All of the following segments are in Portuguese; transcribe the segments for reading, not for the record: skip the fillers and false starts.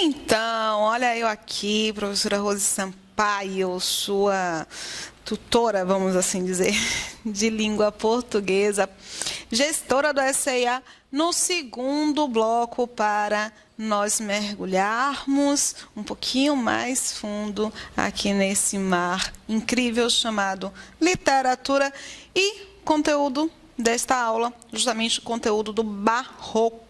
Então, olha eu aqui, professora Rose Sampaio, sua tutora, vamos assim dizer, de língua portuguesa, gestora do SEA, no segundo bloco para nós mergulharmos um pouquinho mais fundo aqui nesse mar incrível chamado literatura e conteúdo desta aula, justamente o conteúdo do Barroco.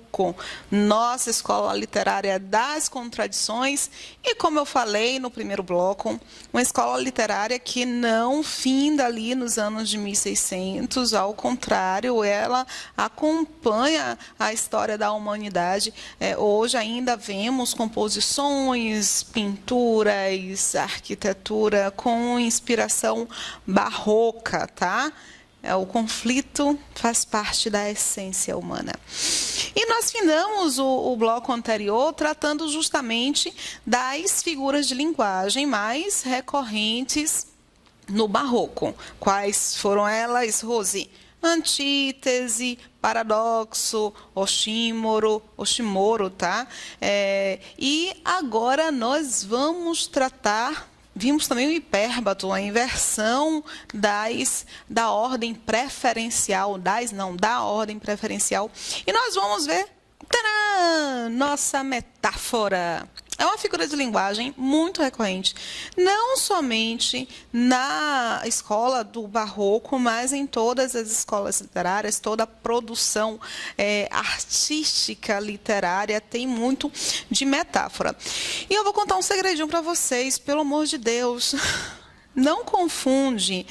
Nossa escola literária das contradições e, como eu falei no primeiro bloco, uma escola literária que não finda ali nos anos de 1600, ao contrário, ela acompanha a história da humanidade. Hoje ainda vemos composições, pinturas, arquitetura com inspiração barroca, tá? O conflito faz parte da essência humana. E nós findamos o bloco anterior tratando justamente das figuras de linguagem mais recorrentes no Barroco. Quais foram elas, Rose? Antítese, paradoxo, oxímoro, tá? E agora nós vamos tratar... Vimos também o hipérbato, a inversão da ordem preferencial, da ordem preferencial. E nós vamos ver, tcharam, nossa metáfora. É uma figura de linguagem muito recorrente, não somente na escola do Barroco, mas em todas as escolas literárias, toda a produção artística literária tem muito de metáfora. E eu vou contar um segredinho para vocês, pelo amor de Deus. Não confunde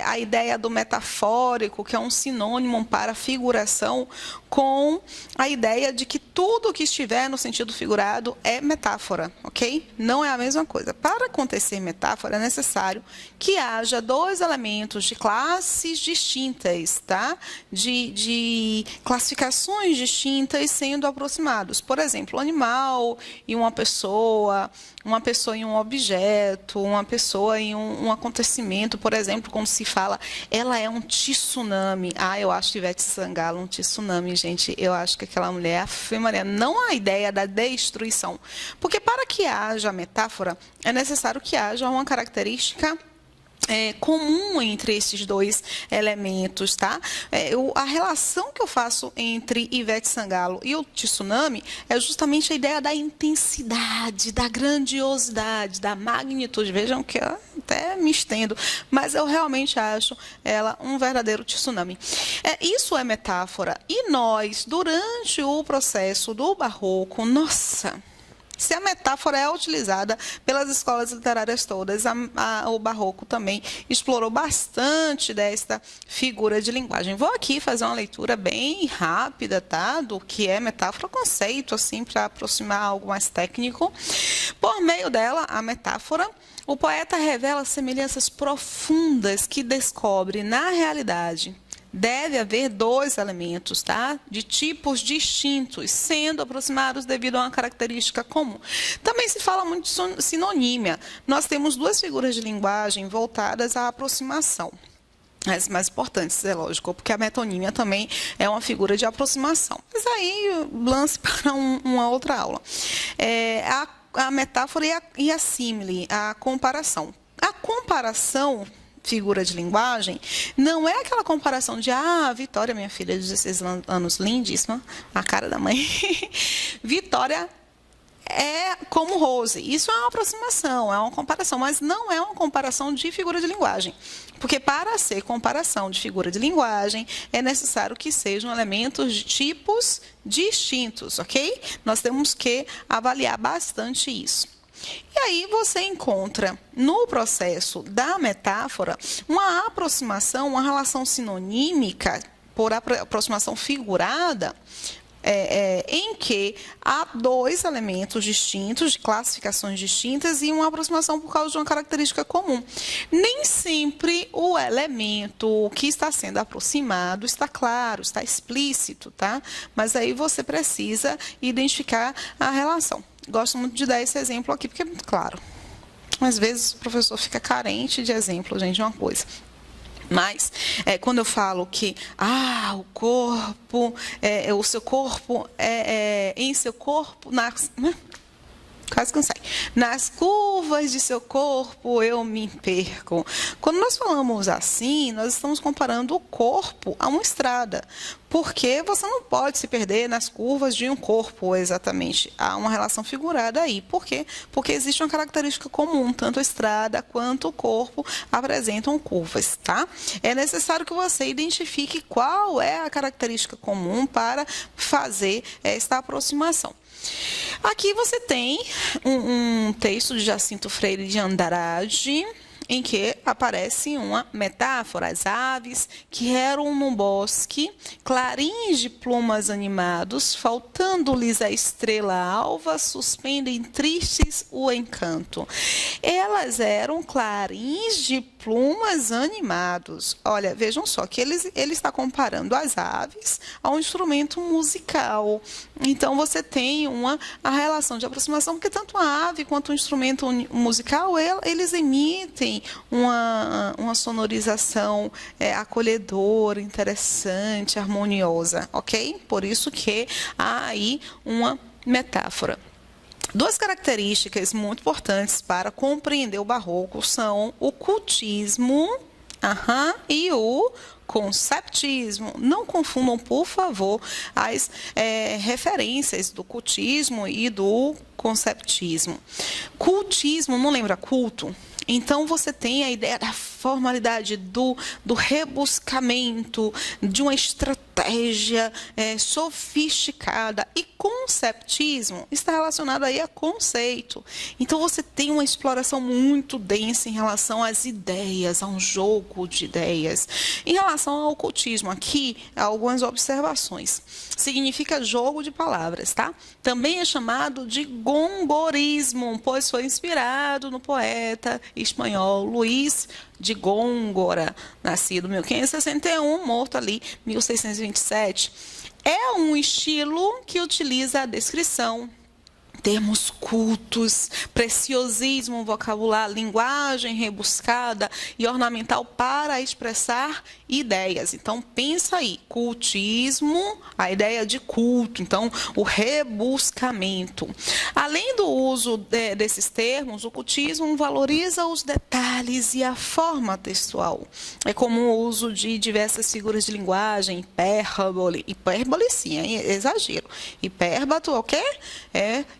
a ideia do metafórico, que é um sinônimo para figuração, com a ideia de que tudo que estiver no sentido figurado é metáfora, ok? Não é a mesma coisa. Para acontecer metáfora, é necessário que haja dois elementos de classes distintas, tá? De classificações distintas sendo aproximados. Por exemplo, um animal e uma pessoa e um objeto, uma pessoa e um acontecimento, por exemplo, quando se fala, ela é um tsunami. Eu acho que Ivete Sangalo um tsunami, gente. Eu acho que aquela mulher, Maria, não a ideia da destruição. Porque para que haja metáfora, é necessário que haja uma característica comum entre esses dois elementos, tá? A relação que eu faço entre Ivete Sangalo e o tsunami é justamente a ideia da intensidade, da grandiosidade, da magnitude. Vejam que eu até me estendo, mas eu realmente acho ela um verdadeiro tsunami. Isso é metáfora. E nós, durante o processo do Barroco, nossa... Se a metáfora é utilizada pelas escolas literárias todas, o Barroco também explorou bastante desta figura de linguagem. Vou aqui fazer uma leitura bem rápida, tá? Do que é metáfora, conceito, assim, para aproximar algo mais técnico. Por meio dela, a metáfora, o poeta revela semelhanças profundas que descobre na realidade. Deve haver dois elementos, tá? De tipos distintos, sendo aproximados devido a uma característica comum. Também se fala muito de sinonímia. Nós temos duas figuras de linguagem voltadas à aproximação. As mais importantes, é lógico, porque a metonímia também é uma figura de aproximação. Mas aí, lance para uma outra aula. A metáfora e a símile, a comparação. A comparação... figura de linguagem, não é aquela comparação de Vitória, minha filha de 16 anos, lindíssima, a cara da mãe. Vitória é como Rose. Isso é uma aproximação, é uma comparação, mas não é uma comparação de figura de linguagem. Porque para ser comparação de figura de linguagem, é necessário que sejam elementos de tipos distintos, ok? Nós temos que avaliar bastante isso. E aí você encontra no processo da metáfora uma aproximação, uma relação sinonímica, por aproximação figurada, em que há dois elementos distintos, de classificações distintas, e uma aproximação por causa de uma característica comum. Nem sempre o elemento que está sendo aproximado está claro, está explícito, tá? Mas aí você precisa identificar a relação. Gosto muito de dar esse exemplo aqui, porque é muito claro. Às vezes o professor fica carente de exemplo, gente, de uma coisa. Mas, quando eu falo que o corpo, o seu corpo, em seu corpo, quase cansei. Nas curvas de seu corpo eu me perco. Quando nós falamos assim, nós estamos comparando o corpo a uma estrada. Porque você não pode se perder nas curvas de um corpo, exatamente. Há uma relação figurada aí. Por quê? Porque existe uma característica comum, tanto a estrada quanto o corpo apresentam curvas, tá? É necessário que você identifique qual é a característica comum para fazer esta aproximação. Aqui você tem um texto de Jacinto Freire de Andrade, em que aparece uma metáfora. As aves que eram no bosque, clarins de plumas animados, faltando-lhes a estrela alva, suspendem tristes o encanto. Elas eram clarins de plumas animados. Olha, vejam só que ele está comparando as aves a um instrumento musical. Então, você tem a relação de aproximação, porque tanto a ave quanto o instrumento musical, eles emitem uma sonorização acolhedora, interessante, harmoniosa, ok? Por isso que há aí uma metáfora. Duas características muito importantes para compreender o barroco são o cultismo e o conceptismo. Não confundam, por favor, as referências do cultismo e do conceptismo. Cultismo não lembra culto? Então, você tem a ideia da formalidade, do rebuscamento, de uma estratégia sofisticada. E conceptismo está relacionado aí a conceito. Então, você tem uma exploração muito densa em relação às ideias, a um jogo de ideias. Em relação ao ocultismo, aqui, algumas observações. Significa jogo de palavras, tá? Também é chamado de gongorismo, pois foi inspirado no poeta espanhol Luís de Góngora, nascido em 1561, morto ali em 1627. É um estilo que utiliza a descrição, termos cultos, preciosismo vocabular, linguagem rebuscada e ornamental para expressar ideias. Então, pensa aí, cultismo, a ideia de culto, então, o rebuscamento. Além do uso desses termos, o cultismo valoriza os detalhes e a forma textual. É comum o uso de diversas figuras de linguagem, hipérbole sim, é exagero. Hipérbato, o quê?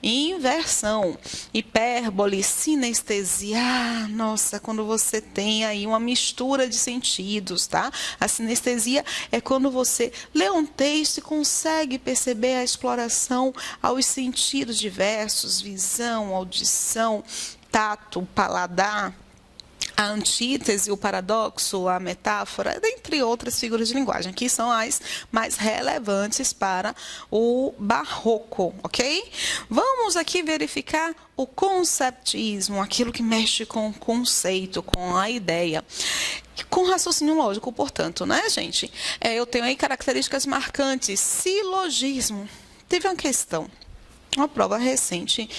Inversão, hipérbole, sinestesia. Nossa, quando você tem aí uma mistura de sentidos, tá? A sinestesia é quando você lê um texto e consegue perceber a exploração aos sentidos diversos, visão, audição, tato, paladar, a antítese, o paradoxo, a metáfora, dentre outras figuras de linguagem, que são as mais relevantes para o barroco, ok? Vamos aqui verificar o conceptismo, aquilo que mexe com o conceito, com a ideia. Com raciocínio lógico, portanto, né, gente? Eu tenho aí características marcantes. Silogismo. Teve uma questão, uma prova recente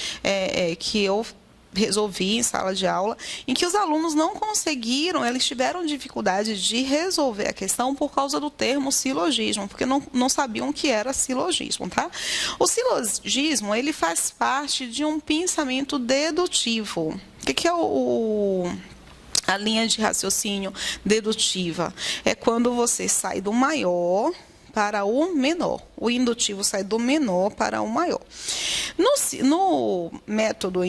que eu resolvi em sala de aula, em que os alunos não conseguiram, eles tiveram dificuldade de resolver a questão por causa do termo silogismo, porque não sabiam o que era silogismo, tá? O silogismo, ele faz parte de um pensamento dedutivo. O que é a linha de raciocínio dedutiva? É quando você sai do maior para o menor. O indutivo sai do menor para o maior. No método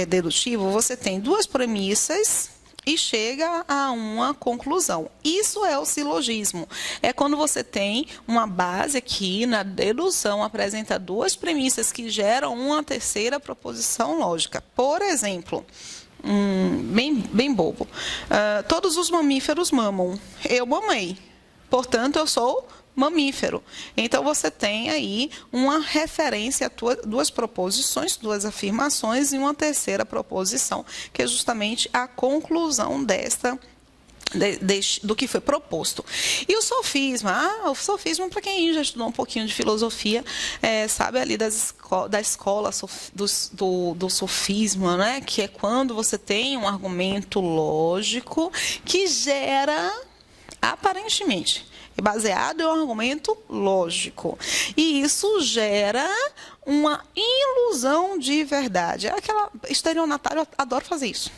dedutivo, você tem duas premissas e chega a uma conclusão. Isso é o silogismo. É quando você tem uma base aqui na dedução, apresenta duas premissas que geram uma terceira proposição lógica. Por exemplo, bem bobo. Todos os mamíferos mamam. Eu mamei. Portanto, eu sou mamífero. Então, você tem aí uma referência a duas proposições, duas afirmações e uma terceira proposição, que é justamente a conclusão do que foi proposto. E o sofisma? O sofisma, para quem já estudou um pouquinho de filosofia, sabe ali da escola do sofisma, né? Que é quando você tem um argumento lógico que gera, aparentemente, é baseado em um argumento lógico. E isso gera uma ilusão de verdade. Aquela estelionatário adora fazer isso.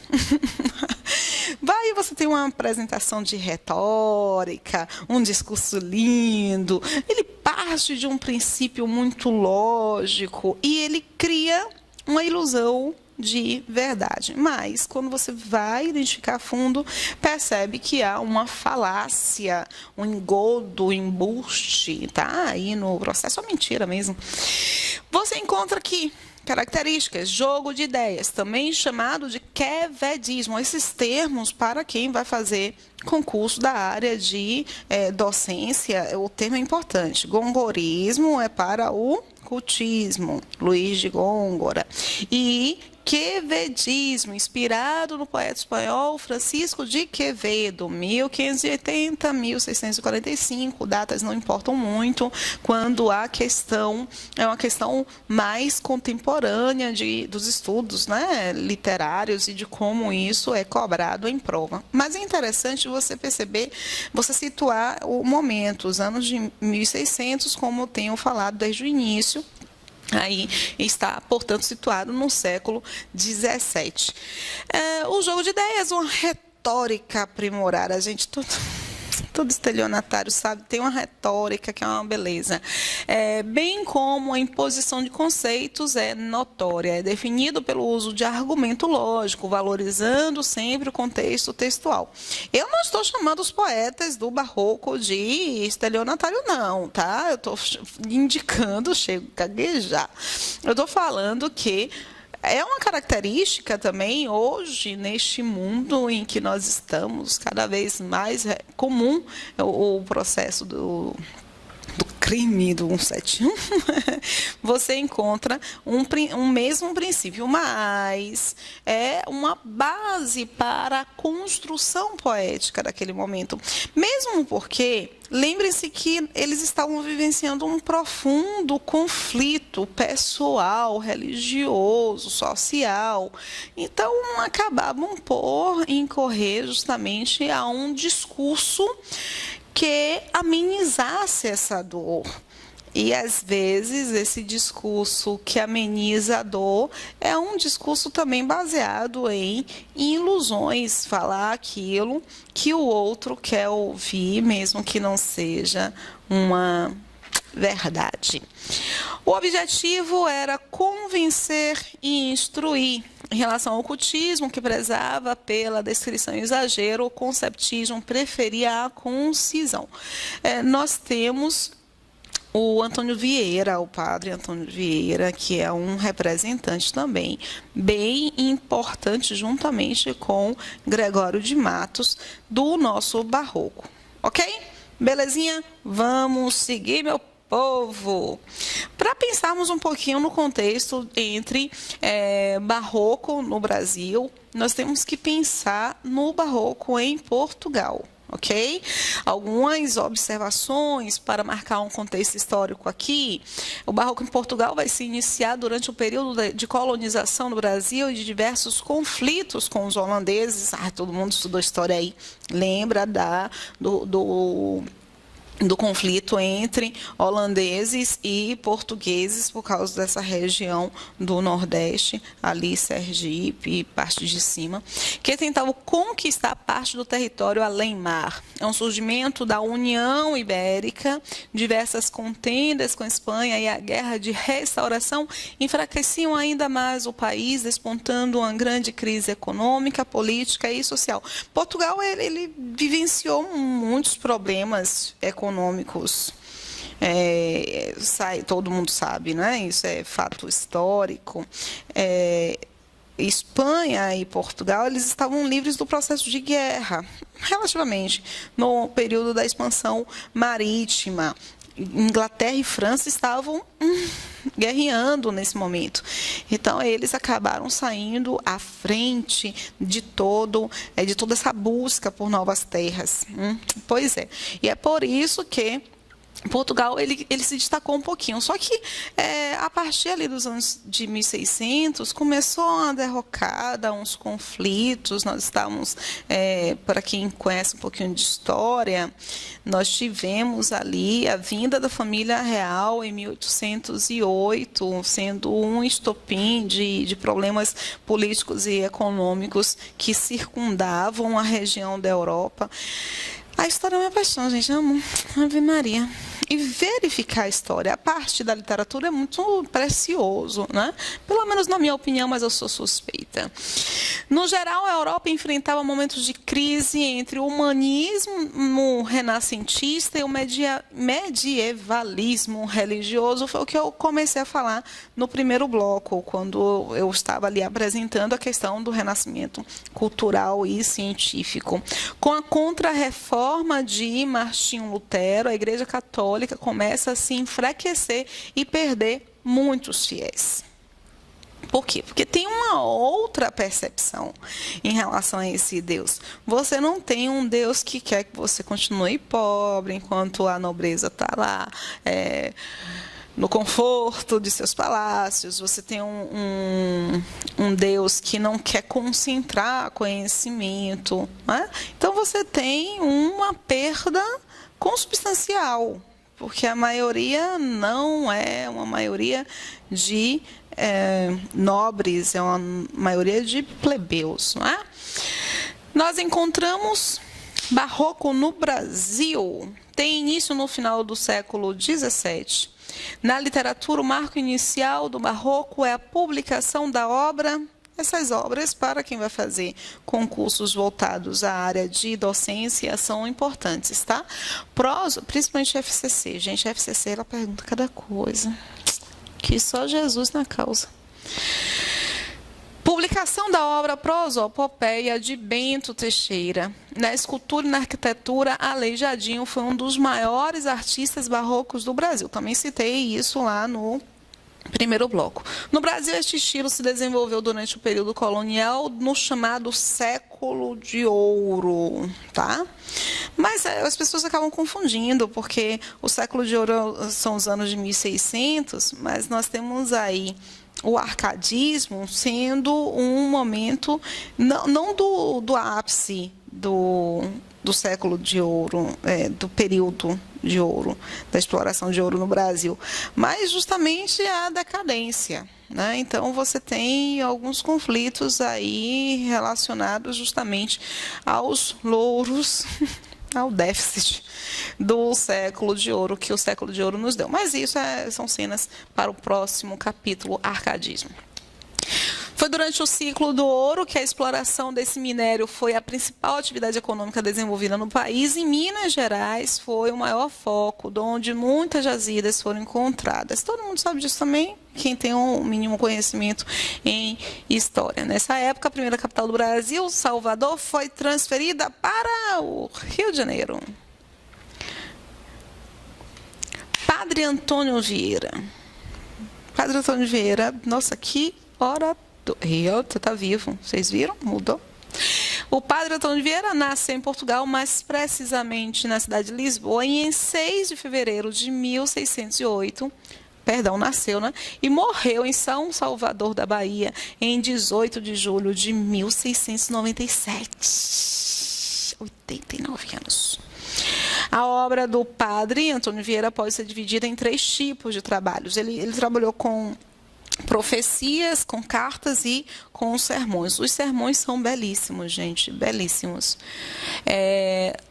Vai, você tem uma apresentação de retórica, um discurso lindo, ele parte de um princípio muito lógico e ele cria uma ilusão de verdade. Mas, quando você vai identificar a fundo, percebe que há uma falácia, um engodo, um embuste, tá? Aí no processo, é mentira mesmo. Você encontra aqui características, jogo de ideias, também chamado de quevedismo. Esses termos, para quem vai fazer concurso da área de docência, o termo é importante. Gongorismo é para o cultismo, Luiz de Góngora. E quevedismo, inspirado no poeta espanhol Francisco de Quevedo, 1580, 1645, datas não importam muito, quando a questão é uma questão mais contemporânea dos estudos, né, literários e de como isso é cobrado em prova. Mas é interessante você perceber, você situar o momento, os anos de 1600, como eu tenho falado desde o início. Aí está, portanto, situado no século XVII. O jogo de ideias, uma retórica aprimorada. A gente, todo estelionatário sabe, tem uma retórica que é uma beleza. Bem como a imposição de conceitos é notória. É definido pelo uso de argumento lógico, valorizando sempre o contexto textual. Eu não estou chamando os poetas do barroco de estelionatário, não, tá? Eu estou indicando, chego a gaguejar. Eu estou falando que é uma característica também, hoje, neste mundo em que nós estamos, cada vez mais comum o processo do crime do 171, você encontra um mesmo princípio, mas é uma base para a construção poética daquele momento. Mesmo porque, lembrem-se que eles estavam vivenciando um profundo conflito pessoal, religioso, social. Então, acabavam por incorrer justamente a um discurso que amenizasse essa dor. E, às vezes, esse discurso que ameniza a dor é um discurso também baseado em ilusões, falar aquilo que o outro quer ouvir, mesmo que não seja uma verdade. O objetivo era convencer e instruir. Em relação ao ocultismo, que prezava pela descrição e exagero, o conceptismo preferia a concisão. Nós temos o Antônio Vieira, o padre Antônio Vieira, que é um representante também bem importante, juntamente com Gregório de Matos, do nosso barroco. Ok? Belezinha? Vamos seguir, meu povo. Para pensarmos um pouquinho no contexto entre barroco no Brasil, nós temos que pensar no barroco em Portugal. Ok? Algumas observações para marcar um contexto histórico aqui. O barroco em Portugal vai se iniciar durante o período de colonização do Brasil e de diversos conflitos com os holandeses. Todo mundo estudou história aí, lembra do conflito entre holandeses e portugueses por causa dessa região do Nordeste, ali Sergipe e parte de cima, que tentavam conquistar parte do território além-mar. É um surgimento da União Ibérica, diversas contendas com a Espanha e a Guerra de Restauração enfraqueciam ainda mais o país, despontando uma grande crise econômica, política e social. Portugal ele vivenciou muitos problemas econômicos, todo mundo sabe, né? Isso é fato histórico. Espanha e Portugal, eles estavam livres do processo de guerra, relativamente, no período da expansão marítima. Inglaterra e França estavam guerreando nesse momento. Então, eles acabaram saindo à frente de toda essa busca por novas terras. Pois é. E é por isso que Portugal, ele se destacou um pouquinho, só que a partir ali dos anos de 1600, começou uma derrocada, uns conflitos. Nós estávamos, para quem conhece um pouquinho de história, nós tivemos ali a vinda da família real em 1808, sendo um estopim de problemas políticos e econômicos que circundavam a região da Europa. A história é uma paixão, gente. Amo. Ave Maria. E verificar a história, a parte da literatura é muito precioso, né? Pelo menos na minha opinião, mas eu sou suspeita. No geral, a Europa enfrentava momentos de crise entre o humanismo renascentista e o medievalismo religioso. Foi o que eu comecei a falar no primeiro bloco, quando eu estava ali apresentando a questão do renascimento cultural e científico. Com a contra-reforma de Martinho Lutero, a Igreja Católica começa a se enfraquecer e perder muitos fiéis. Por quê? Porque tem uma outra percepção em relação a esse Deus. Você não tem um Deus que quer que você continue pobre enquanto a nobreza está lá no conforto de seus palácios. Você tem um Deus que não quer concentrar conhecimento, né? Então você tem uma perda consubstancial, porque a maioria não é uma maioria de nobres, é uma maioria de plebeus, não é? Nós encontramos barroco no Brasil, tem início no final do século XVII. Na literatura, o marco inicial do barroco é a publicação da obra. Essas obras, para quem vai fazer concursos voltados à área de docência, são importantes, tá? Prosa, principalmente FCC. Gente, a FCC, ela pergunta cada coisa, que só Jesus na causa. Publicação da obra Prosopopeia de Bento Teixeira. Na escultura e na arquitetura, Aleijadinho foi um dos maiores artistas barrocos do Brasil. Também citei isso lá no primeiro bloco. No Brasil, este estilo se desenvolveu durante o período colonial, no chamado século de ouro, tá? Mas as pessoas acabam confundindo, porque o século de ouro são os anos de 1600, mas nós temos aí o arcadismo sendo um momento, não do ápice do século de ouro, do período de ouro, da exploração de ouro no Brasil, mas justamente a decadência, né? Então você tem alguns conflitos aí relacionados justamente aos louros, ao déficit do século de ouro que o século de ouro nos deu. Mas isso são cenas para o próximo capítulo, arcadismo. Foi durante o ciclo do ouro que a exploração desse minério foi a principal atividade econômica desenvolvida no país. Em Minas Gerais foi o maior foco, onde muitas jazidas foram encontradas. Todo mundo sabe disso também, quem tem um mínimo conhecimento em história. Nessa época, a primeira capital do Brasil, Salvador, foi transferida para o Rio de Janeiro. Padre Antônio Vieira. Padre Antônio Vieira, nossa, que hora... Você está vivo, vocês viram? Mudou. O Padre Antônio Vieira nasceu em Portugal, mais precisamente na cidade de Lisboa, e em 6 de fevereiro de 1608, nasceu, né? E morreu em São Salvador da Bahia, em 18 de julho de 1697. 89 anos. A obra do Padre Antônio Vieira pode ser dividida em 3 tipos de trabalhos. Ele trabalhou com profecias, com cartas e com sermões. Os sermões são belíssimos, gente, belíssimos.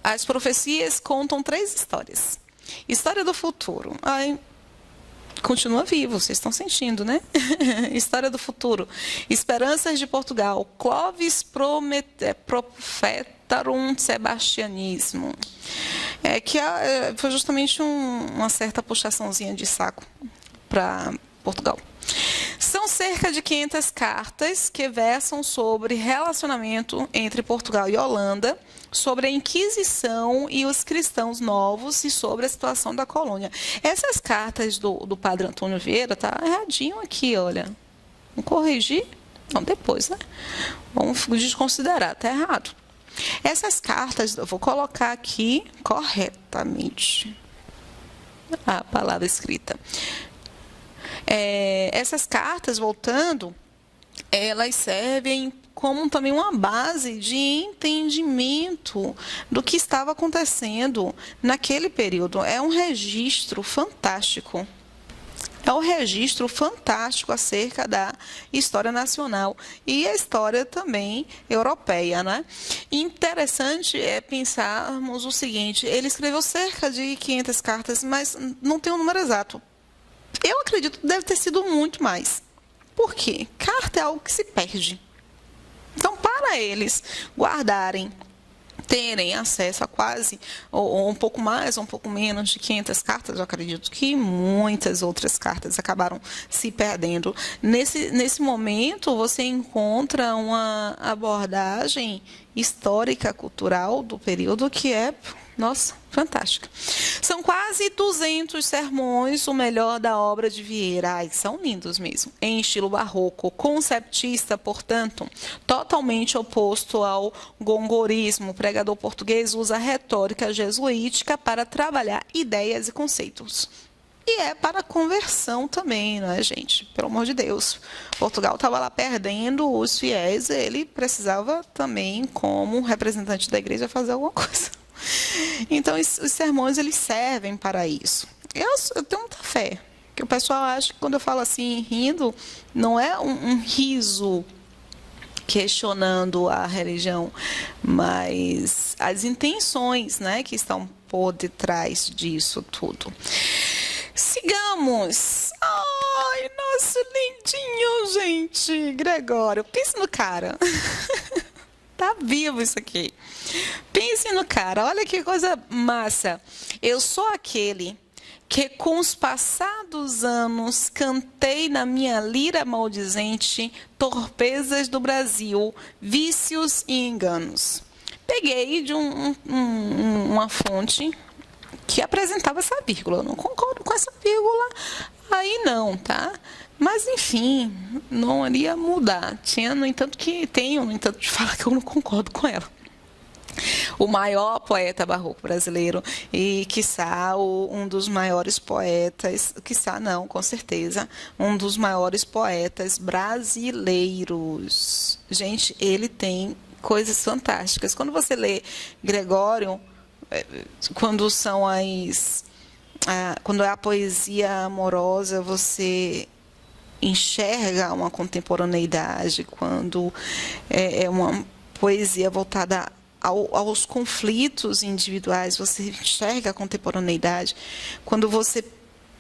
As profecias contam 3 histórias. História do futuro. Continua vivo, vocês estão sentindo, né? História do futuro. Esperanças de Portugal. Clovis Profetarum Sebastianismo. Foi justamente uma certa puxaçãozinha de saco para Portugal. São cerca de 500 cartas que versam sobre relacionamento entre Portugal e Holanda, sobre a Inquisição e os cristãos novos e sobre a situação da colônia. Essas cartas do Padre Antônio Vieira, tá erradinho aqui, olha. Vamos corrigir? Não, depois, né? Vamos desconsiderar, tá errado. Essas cartas, eu vou colocar aqui corretamente. a palavra escrita. Essas cartas, voltando, elas servem como também uma base de entendimento do que estava acontecendo naquele período. É um registro fantástico. É um registro fantástico acerca da história nacional e a história também europeia, né? Interessante é pensarmos o seguinte: ele escreveu cerca de 500 cartas, mas não tem um número exato. Eu acredito que deve ter sido muito mais. Por quê? Carta é algo que se perde. Então, para eles guardarem, terem acesso a quase, ou um pouco mais, ou um pouco menos de 500 cartas, eu acredito que muitas outras cartas acabaram se perdendo. Nesse momento, você encontra uma abordagem histórica, cultural do período que é, nossa, fantástica. São quase 200 sermões, o melhor da obra de Vieira. Ai, são lindos mesmo. Em estilo barroco, conceptista, portanto, totalmente oposto ao gongorismo. O pregador português usa a retórica jesuítica para trabalhar ideias e conceitos. E é para conversão também, não é, gente? Pelo amor de Deus. Portugal estava lá perdendo os fiéis, ele precisava também, como representante da igreja, fazer alguma coisa. Então, os sermões, eles servem para isso. Eu tenho muita fé, que o pessoal acha que quando eu falo assim, rindo, não é um riso questionando a religião, mas as intenções, né, que estão por detrás disso tudo. Sigamos. Ai, nosso lindinho, gente. Gregório, pense no cara. Tá vivo isso aqui. Pense no cara, olha que coisa massa. Eu sou aquele que com os passados anos cantei na minha lira maldizente torpezas do Brasil, vícios e enganos. Peguei de uma fonte que apresentava essa vírgula. Eu não concordo com essa vírgula aí não, tá? Mas, enfim, não iria mudar. Tenho, no entanto, de falar que eu não concordo com ela. O maior poeta barroco brasileiro e, quiçá, um dos maiores poetas, quiçá não, com certeza, um dos maiores poetas brasileiros. Gente, ele tem coisas fantásticas. Quando você lê Gregório, quando é a poesia amorosa, você enxerga uma contemporaneidade. Quando é uma poesia voltada aos conflitos individuais, você enxerga a contemporaneidade. Quando você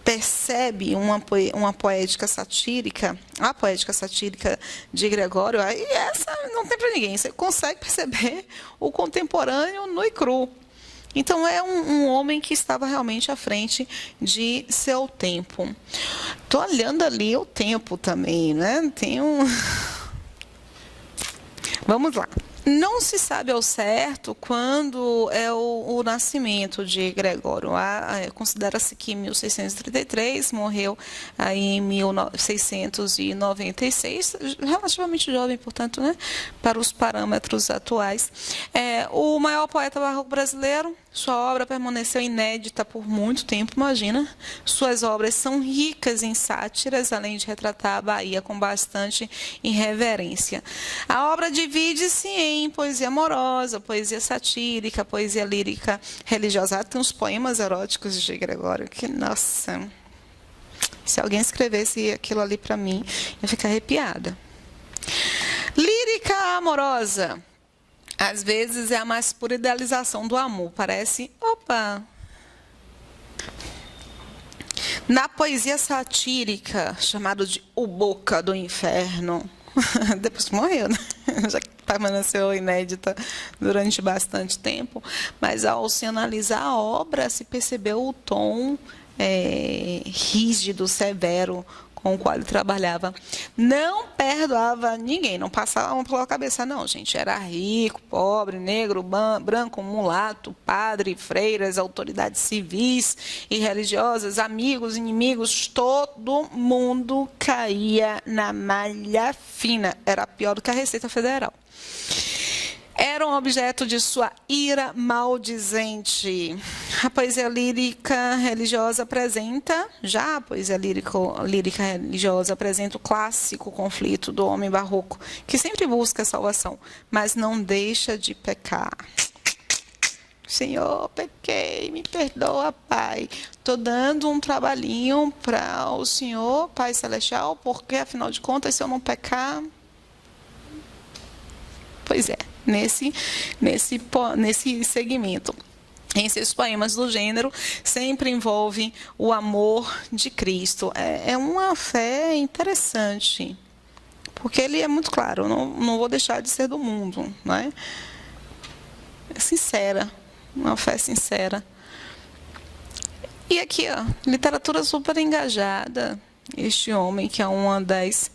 percebe uma poética satírica, a poética satírica de Gregório, aí essa não tem para ninguém. Você consegue perceber o contemporâneo nu e cru. Então, é um homem que estava realmente à frente de seu tempo. Estou olhando ali o tempo também, né? Vamos lá. Não se sabe ao certo quando é o nascimento de Gregório. Considera-se que em 1633, morreu aí em 1696, relativamente jovem, portanto, né, para os parâmetros atuais. O maior poeta barroco brasileiro, sua obra permaneceu inédita por muito tempo, imagina. Suas obras são ricas em sátiras, além de retratar a Bahia com bastante irreverência. A obra divide-se em poesia amorosa, poesia satírica, poesia lírica religiosa. Tem uns poemas eróticos de Gregório que, nossa, se alguém escrevesse aquilo ali para mim, eu ia ficar arrepiada. Lírica amorosa. Às vezes é a mais pura idealização do amor. Parece, opa! Na poesia satírica, chamado de O Boca do Inferno, depois que morreu, né? Já que permaneceu inédita durante bastante tempo, mas ao se analisar a obra, se percebeu o tom rígido, severo, com o qual ele trabalhava. Não perdoava ninguém, não passava a mão pela cabeça, não, gente. Era rico, pobre, negro, branco, mulato, padre, freiras, autoridades civis e religiosas, amigos, inimigos, todo mundo caía na malha fina. Era pior do que a Receita Federal. Era um objeto de sua ira maldizente. A poesia lírica religiosa apresenta, já a poesia lírica religiosa apresenta o clássico conflito do homem barroco, que sempre busca a salvação, mas não deixa de pecar. Senhor, pequei, me perdoa, Pai. Estou dando um trabalhinho para o Senhor, Pai Celestial, porque, afinal de contas, se eu não pecar... Pois é, nesse segmento. Em seus poemas do gênero, sempre envolve o amor de Cristo. É uma fé interessante, porque ele é muito claro, não vou deixar de ser do mundo, não é? É sincera, uma fé sincera. E aqui, ó, literatura super engajada. Este homem, que é uma das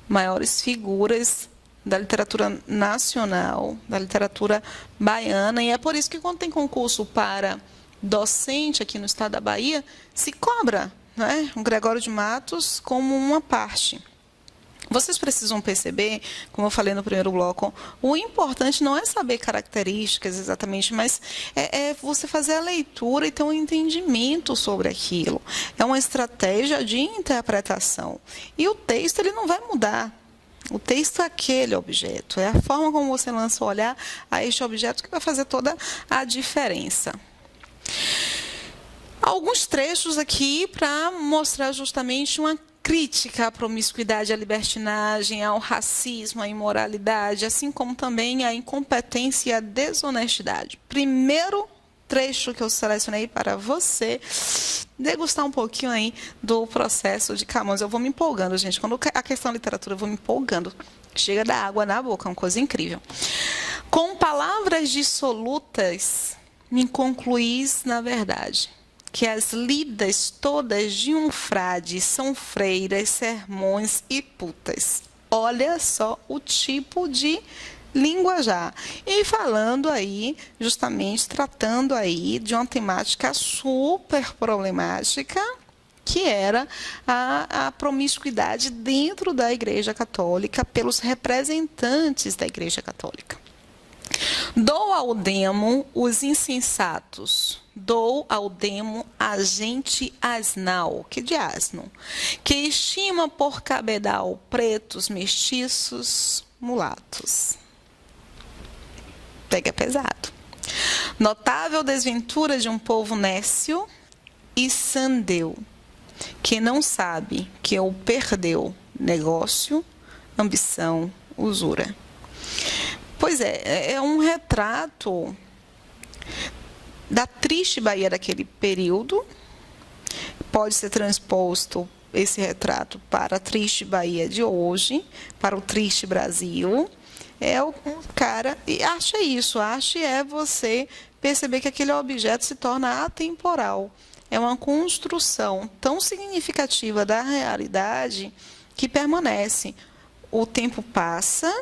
maiores figuras da literatura nacional, da literatura baiana, e é por isso que quando tem concurso para docente aqui no estado da Bahia, se cobra, né, o Gregório de Matos como uma parte. Vocês precisam perceber, como eu falei no primeiro bloco, o importante não é saber características exatamente, mas é você fazer a leitura e ter um entendimento sobre aquilo. É uma estratégia de interpretação. E o texto ele não vai mudar. O texto é aquele objeto, é a forma como você lança o olhar a este objeto que vai fazer toda a diferença. Alguns trechos aqui para mostrar justamente uma crítica à promiscuidade, à libertinagem, ao racismo, à imoralidade, assim como também à incompetência e à desonestidade. Primeiro trecho que eu selecionei para você degustar um pouquinho aí do processo de Camões. Eu vou me empolgando, gente. Quando a questão da literatura, eu vou me empolgando. Chega da água na boca, é uma coisa incrível. Com palavras dissolutas, me concluís na verdade que as lidas todas de um frade são freiras, sermões e putas. Olha só o tipo de linguajar. E falando aí, justamente tratando aí de uma temática super problemática, que era a promiscuidade dentro da Igreja Católica pelos representantes da Igreja Católica. Dou ao demo os insensatos, dou ao demo a gente asnal, que de asno, que estima por cabedal pretos, mestiços, mulatos. Pega pesado. Notável desventura de um povo nécio e sandeu, que não sabe que o perdeu negócio, ambição, usura. Pois é um retrato da triste Bahia daquele período. Pode ser transposto esse retrato para a triste Bahia de hoje, para o triste Brasil. É um cara, e acha isso, você perceber que aquele objeto se torna atemporal. É uma construção tão significativa da realidade que permanece. O tempo passa,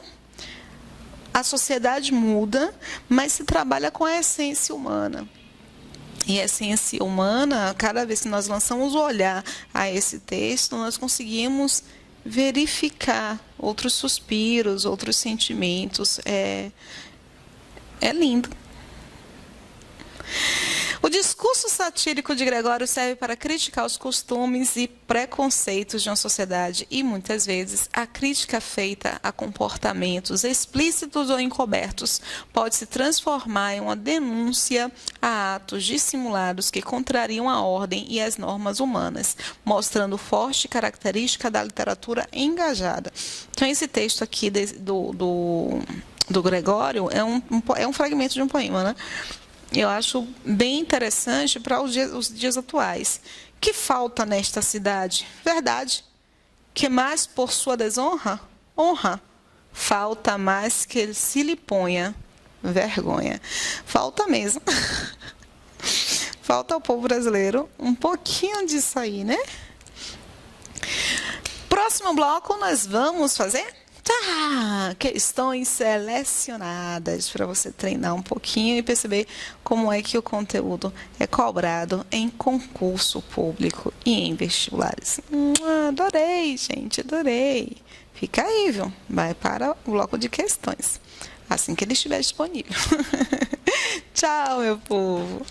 a sociedade muda, mas se trabalha com a essência humana. E a essência humana, cada vez que nós lançamos o olhar a esse texto, nós conseguimos verificar outros suspiros, outros sentimentos. É lindo. O discurso satírico de Gregório serve para criticar os costumes e preconceitos de uma sociedade e, muitas vezes, a crítica feita a comportamentos explícitos ou encobertos pode se transformar em uma denúncia a atos dissimulados que contrariam a ordem e as normas humanas, mostrando forte característica da literatura engajada. Então, esse texto aqui do Gregório é um fragmento de um poema, né? Eu acho bem interessante para os dias atuais. Que falta nesta cidade? Verdade. Que mais por sua desonra? Honra. Falta mais que ele se lhe ponha vergonha. Falta mesmo. Falta ao povo brasileiro um pouquinho disso aí, né? Próximo bloco nós vamos fazer questões selecionadas para você treinar um pouquinho e perceber como é que o conteúdo é cobrado em concurso público e em vestibulares. Adorei, gente, adorei. Fica aí, viu? Vai para o bloco de questões. assim que ele estiver disponível. Tchau, meu povo!